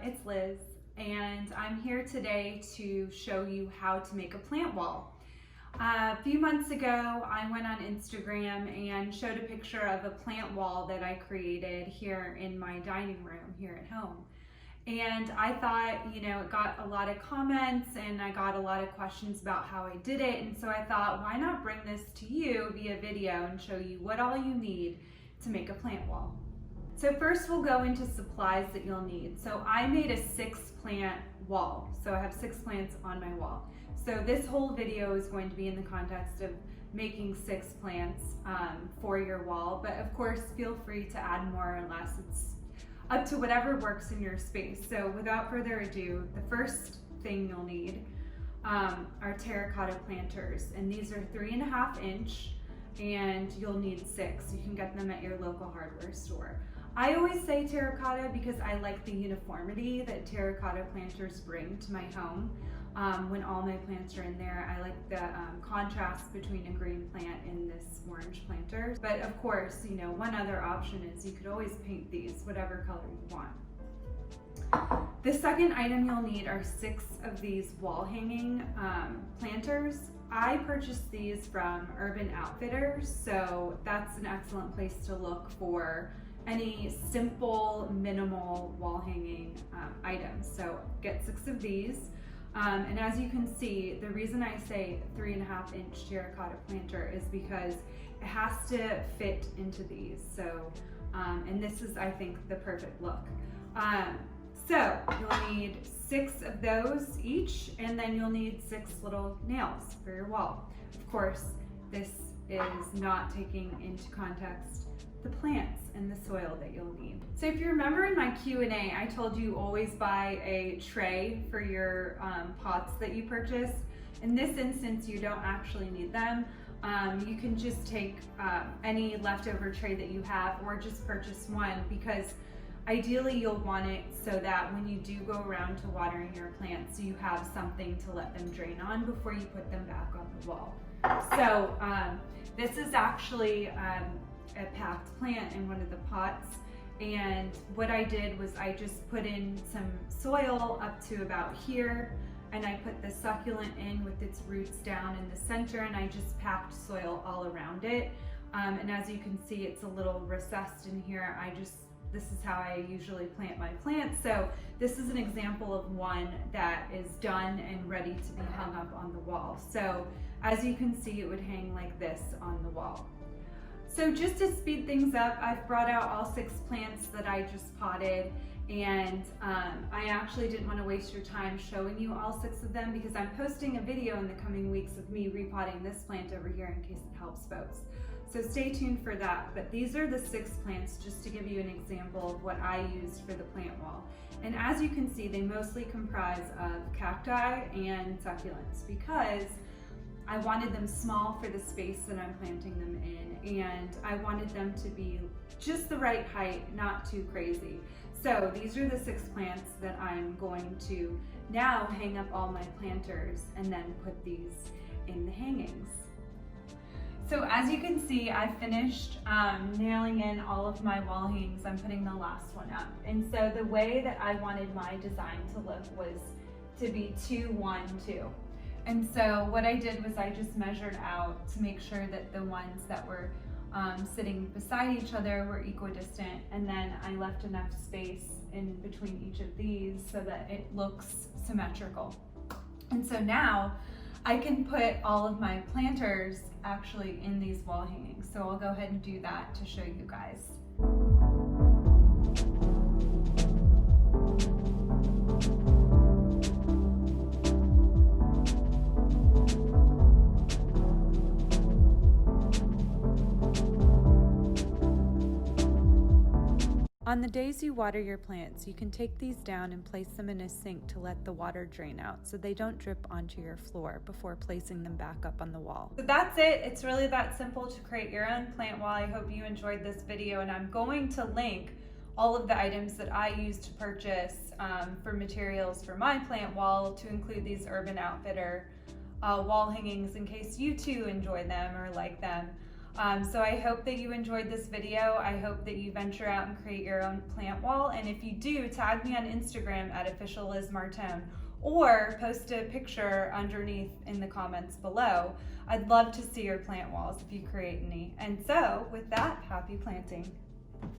it's Liz, and I'm here today to show you how to make a plant wall. A few months ago, I went on Instagram and showed a picture of a plant wall that I created here in my dining room here at home. And I thought, it got a lot of comments and I got a lot of questions about how I did it. And so I thought, why not bring this to you via video and show you what all you need to make a plant wall. So first we'll go into supplies that you'll need. So I made a 6-plant wall. So I have 6 plants on my wall. So this whole video is going to be in the context of making 6 plants for your wall. But of course, feel free to add more or less. It's up to whatever works in your space. So without further ado, the first thing you'll need are terracotta planters. And these are 3.5 inch and you'll need 6. You can get them at your local hardware store. I always say terracotta because I like the uniformity that terracotta planters bring to my home. When all my plants are in there, I like the contrast between a green plant and this orange planter. But of course, one other option is you could always paint these whatever color you want. The second item you'll need are 6 of these wall hanging planters. I purchased these from Urban Outfitters, so that's an excellent place to look for any simple, minimal wall hanging items. So get 6 of these. And as you can see, the reason I say 3.5 inch terracotta planter is because it has to fit into these. So, and this is, I think, the perfect look. So you'll need 6 of those each, and then you'll need 6 little nails for your wall. Of course, this is not taking into context the plants and the soil that you'll need. So if you remember in my Q&A, I told you always buy a tray for your pots that you purchase. In this instance, you don't actually need them. You can just take any leftover tray that you have or just purchase one, because ideally you'll want it so that when you do go around to watering your plants, you have something to let them drain on before you put them back on the wall. So this is actually a packed plant in one of the pots, and what I did was I just put in some soil up to about here, and I put the succulent in with its roots down in the center, and I just packed soil all around it. And as you can see, it's a little recessed in here. This is how I usually plant my plants. So this is an example of one that is done and ready to be hung up on the wall. So as you can see, it would hang like this on the wall. So just to speed things up, I've brought out all 6 plants that I just potted, and I actually didn't want to waste your time showing you all 6 of them because I'm posting a video in the coming weeks of me repotting this plant over here in case it helps folks. So stay tuned for that. But these are the 6 plants just to give you an example of what I used for the plant wall. And as you can see, they mostly comprise of cacti and succulents because I wanted them small for the space that I'm planting them in, and I wanted them to be just the right height, not too crazy. So these are the 6 plants that I'm going to now hang up all my planters and then put these in the hangings. So as you can see, I finished nailing in all of my wall hangings. I'm putting the last one up. And so the way that I wanted my design to look was to be 2, 1, 2. And so what I did was I just measured out to make sure that the ones that were sitting beside each other were equidistant, and then I left enough space in between each of these so that it looks symmetrical. And so now I can put all of my planters actually in these wall hangings. So I'll go ahead and do that to show you guys. On the days you water your plants, you can take these down and place them in a sink to let the water drain out so they don't drip onto your floor before placing them back up on the wall. So that's it. It's really that simple to create your own plant wall. I hope you enjoyed this video, and I'm going to link all of the items that I used to purchase for materials for my plant wall, to include these Urban Outfitter wall hangings in case you too enjoy them or like them. So I hope that you enjoyed this video. I hope that you venture out and create your own plant wall. And if you do, tag me on Instagram at @officiallizmartone or post a picture underneath in the comments below. I'd love to see your plant walls if you create any. And so with that, happy planting.